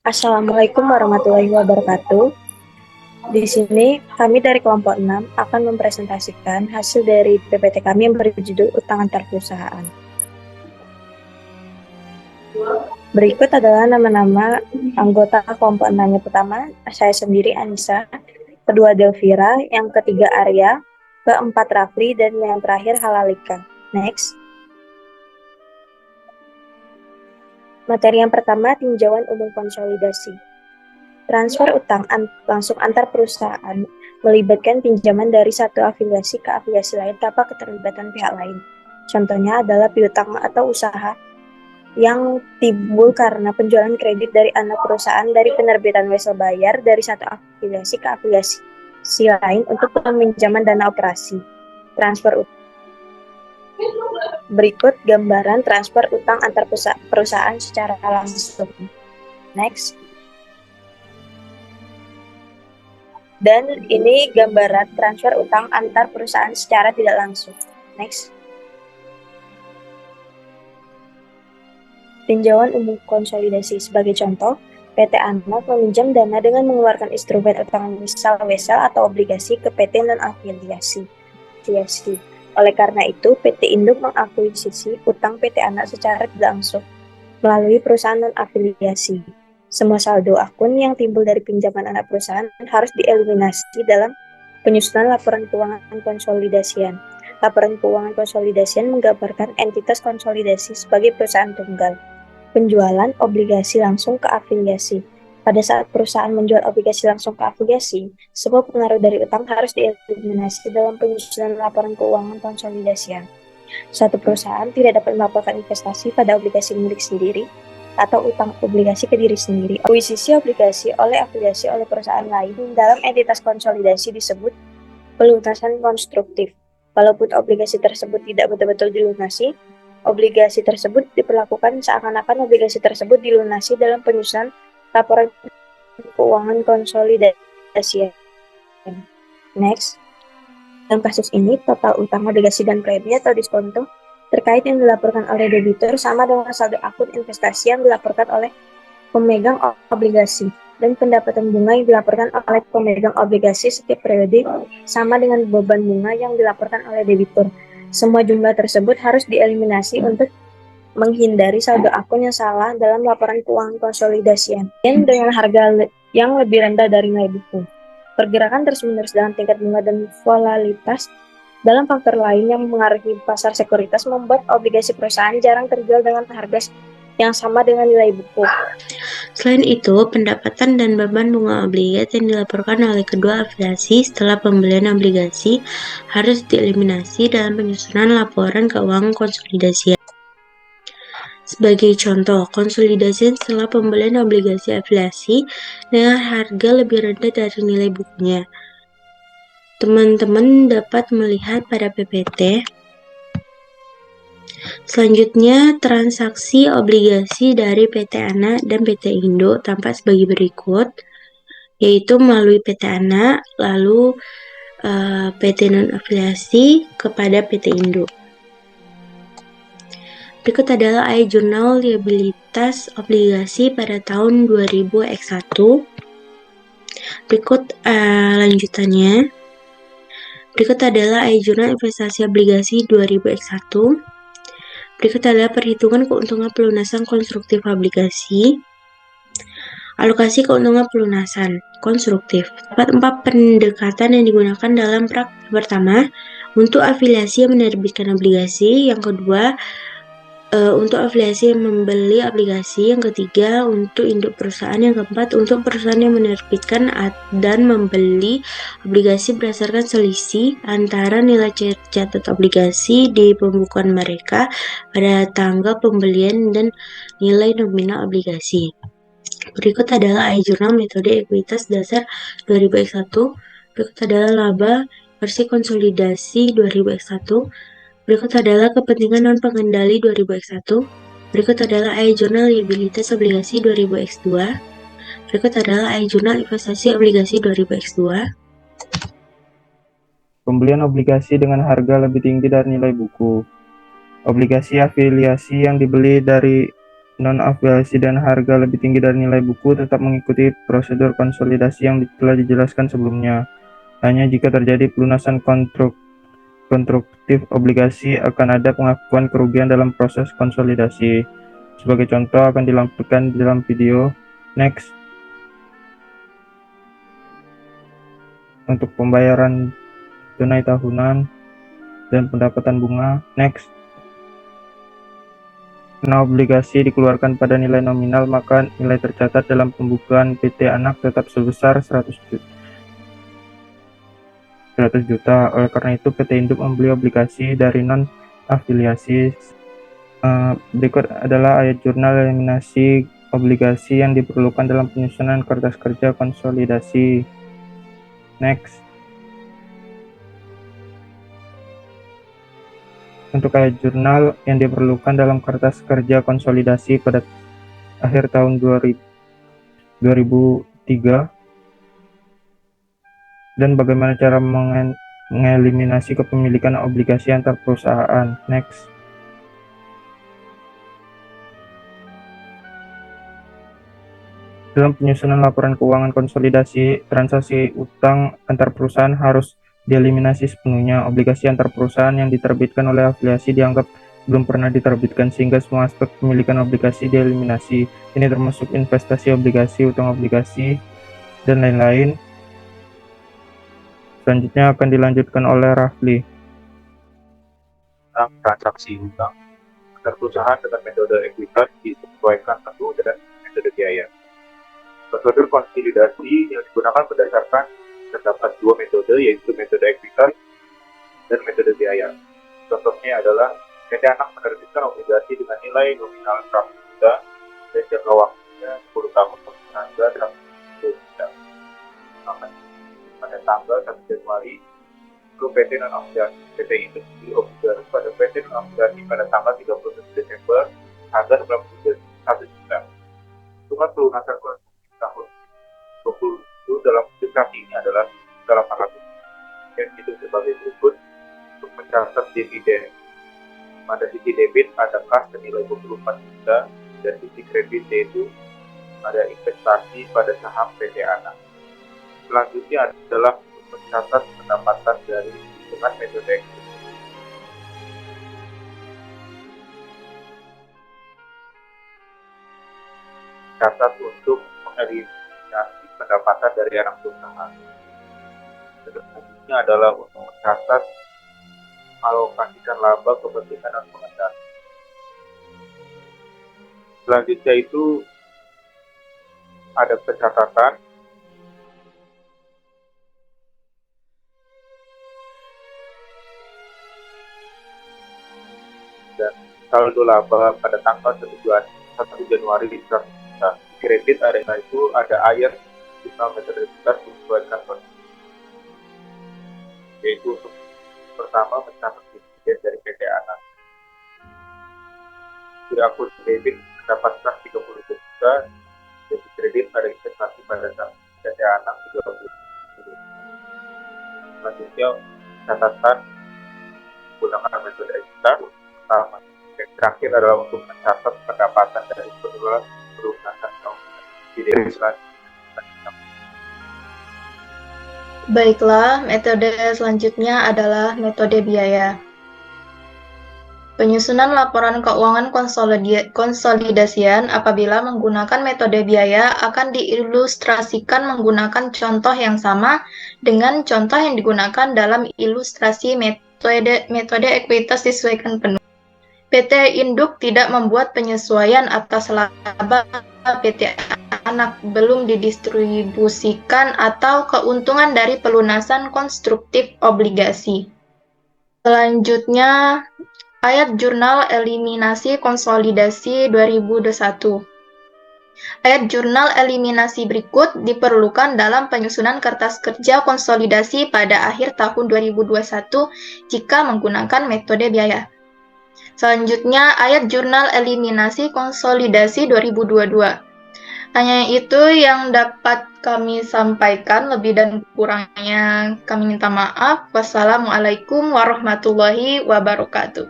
Assalamualaikum warahmatullahi wabarakatuh. Di sini kami dari kelompok 6 akan mempresentasikan hasil dari PPT kami yang berjudul Utang Antar Perusahaan. Berikut adalah nama-nama anggota kelompok 6. Yang pertama, saya sendiri Anissa, kedua Delvira, yang ketiga Arya, keempat Rafli, dan yang terakhir Halalika. Next. Materi yang pertama, tinjauan umum konsolidasi. Transfer utang langsung antar perusahaan melibatkan pinjaman dari satu afiliasi ke afiliasi lain tanpa keterlibatan pihak lain. Contohnya adalah piutang atau usaha yang timbul karena penjualan kredit dari anak perusahaan dari penerbitan wesel bayar dari satu afiliasi ke afiliasi lain untuk peminjaman dana operasi. Transfer utang. Berikut gambaran transfer utang antar perusahaan secara langsung. Next. Dan ini gambaran transfer utang antar perusahaan secara tidak langsung. Next. Tinjauan umum konsolidasi. Sebagai contoh, PT Anak meminjam dana dengan mengeluarkan instrumen utang misal wesel atau obligasi ke PT non-afiliasi. Oleh karena itu, PT Induk mengakuisisi utang PT Anak secara tidak langsung melalui perusahaan non-afiliasi. Semua saldo akun yang timbul dari pinjaman anak perusahaan harus dieliminasi dalam penyusunan laporan keuangan konsolidasian. Laporan keuangan konsolidasian menggambarkan entitas konsolidasi sebagai perusahaan tunggal. Penjualan obligasi langsung ke afiliasi. Pada saat perusahaan menjual obligasi langsung ke afiliasi, semua pengaruh dari utang harus dieliminasi dalam penyusunan laporan keuangan konsolidasian. Suatu perusahaan tidak dapat melaporkan investasi pada obligasi milik sendiri atau utang obligasi ke diri sendiri. Akuisisi obligasi oleh afiliasi oleh perusahaan lain dalam entitas konsolidasi disebut pelunasan konstruktif. Walaupun obligasi tersebut tidak betul-betul dilunasi, obligasi tersebut diperlakukan seakan-akan obligasi tersebut dilunasi dalam penyusunan laporan keuangan konsolidasi. Next. Dalam kasus ini, total utang obligasi dan premi atau diskonto terkait yang dilaporkan oleh debitur sama dengan saldo akun investasi yang dilaporkan oleh pemegang obligasi, dan pendapatan bunga yang dilaporkan oleh pemegang obligasi setiap periode sama dengan beban bunga yang dilaporkan oleh debitur. Semua jumlah tersebut harus dieliminasi untuk menghindari saldo akun yang salah dalam laporan keuangan konsolidasian dan dengan harga yang lebih rendah dari nilai buku. Pergerakan terus-menerus dalam tingkat bunga dan volatilitas dalam faktor lain yang mengaruhi pasar sekuritas membuat obligasi perusahaan jarang terjual dengan harga yang sama dengan nilai buku. Selain itu, pendapatan dan beban bunga obligasi yang dilaporkan oleh kedua afiliasi setelah pembelian obligasi harus dieliminasi dalam penyusunan laporan keuangan konsolidasi. Sebagai contoh, konsolidasi setelah pembelian obligasi afiliasi dengan harga lebih rendah dari nilai bukunya. Teman-teman dapat melihat pada PPT. Selanjutnya, transaksi obligasi dari PT Anak dan PT Indo tampak sebagai berikut, yaitu melalui PT Anak, lalu PT non-afiliasi kepada PT Indo. Berikut adalah jurnal liabilitas obligasi pada tahun 2000X1. Berikut lanjutannya. Berikut adalah jurnal investasi obligasi 2000X1. Berikut adalah perhitungan keuntungan pelunasan konstruktif obligasi. Alokasi keuntungan pelunasan konstruktif. Dapat 4 pendekatan yang digunakan dalam praktik. Pertama, untuk afiliasi yang menerbitkan obligasi. Yang kedua, untuk afiliasi yang membeli obligasi. Yang ketiga, untuk induk perusahaan. Yang keempat, untuk perusahaan yang menerbitkan dan membeli obligasi berdasarkan selisih antara nilai catat obligasi di pembukuan mereka pada tanggal pembelian dan nilai nominal obligasi. Berikut adalah jurnal metode ekuitas dasar 2000X1. Berikut adalah laba versi konsolidasi 2000X1. Berikut adalah kepentingan non-pengendali 2000X1. Berikut adalah jurnal liabilitas obligasi 2000X2. Berikut adalah jurnal investasi obligasi 2000X2. Pembelian obligasi dengan harga lebih tinggi dari nilai buku. Obligasi afiliasi yang dibeli dari non-afiliasi dan harga lebih tinggi dari nilai buku tetap mengikuti prosedur konsolidasi yang telah dijelaskan sebelumnya. Hanya jika terjadi pelunasan konstruktif obligasi akan ada pengakuan kerugian dalam proses konsolidasi. Sebagai contoh akan dilampirkan di dalam video. Next. Untuk pembayaran tunai tahunan dan pendapatan bunga. Next. Karena obligasi dikeluarkan pada nilai nominal, maka nilai tercatat dalam pembukuan PT Anak tetap sebesar 100 juta. Oleh karena itu, PT Induk membeli obligasi dari non-afiliasi. Berikut adalah ayat jurnal eliminasi obligasi yang diperlukan dalam penyusunan kertas kerja konsolidasi. Next. Untuk ayat jurnal yang diperlukan dalam kertas kerja konsolidasi pada akhir tahun 2003 dan bagaimana cara mengeliminasi kepemilikan obligasi antar perusahaan. Next. Dalam penyusunan laporan keuangan konsolidasi, transaksi utang antar perusahaan harus dieliminasi sepenuhnya. Obligasi antar perusahaan yang diterbitkan oleh afiliasi dianggap belum pernah diterbitkan, sehingga semua aspek pemilikan obligasi dieliminasi. Ini termasuk investasi obligasi, utang obligasi, dan lain-lain. Selanjutnya akan dilanjutkan oleh Rafli. Tentang transaksi utang antar perusahaan dengan metode ekuitas disesuaikan tentu dengan metode biaya. Prosedur konsolidasi yang digunakan berdasarkan terdapat dua metode, yaitu metode ekuitas dan metode biaya. Contohnya adalah PT Anak menerbitkan obligasi dengan nilai nominal 100 juta dan jangka waktunya 10 tahun harga 110 juta. Pada tanggal 1 Januari ke PT non-afiliasi, PT Induk membeli obligasi pada PT non-afiliasi pada tanggal 31 Desember harga 91 juta. Hitungan pelunasan tahun 20 dalam ilustrasi ini adalah 800 yang dihitung sebagai berikut. Untuk mencatat dividen, pada sisi debit ada kas senilai 24 juta dan sisi kredit yaitu ada investasi pada saham PT Anak. Selanjutnya adalah untuk mencatat pendapatan dari hitungan metode catat untuk mengeliminasi pendapatan dari anak perusahaan. Selanjutnya adalah untuk mencatat alokasikan laba kepentingan dan pengendali. Selanjutnya itu ada pencatatan dan saldo laba pada tanggal 1 Januari di kredit area itu ada ayat jurnal metode kita disesuaikan yaitu untuk pertama mencatat dividen dari PT Anak. Di akun debit mendapatkan 30 juta dan di kredit ada investasi pada PT Anak 30 juta. Selanjutnya catatan menggunakan metode ekuitas pertama. Yang terakhir adalah untuk mencatat pendapatan dari pelunasan dividen selanjutnya. Baiklah, metode selanjutnya adalah metode biaya. Penyusunan laporan keuangan konsolidasian apabila menggunakan metode biaya akan diilustrasikan menggunakan contoh yang sama dengan contoh yang digunakan dalam ilustrasi metode ekuitas disesuaikan penuh. PT Induk tidak membuat penyesuaian atas laba PT Anak belum didistribusikan atau keuntungan dari pelunasan konstruktif obligasi. Selanjutnya, ayat jurnal eliminasi konsolidasi 2021. Ayat jurnal eliminasi berikut diperlukan dalam penyusunan kertas kerja konsolidasi pada akhir tahun 2021 jika menggunakan metode biaya. Selanjutnya, ayat jurnal eliminasi konsolidasi 2022. Hanya itu yang dapat kami sampaikan, lebih dan kurangnya kami minta maaf. Wassalamualaikum warahmatullahi wabarakatuh.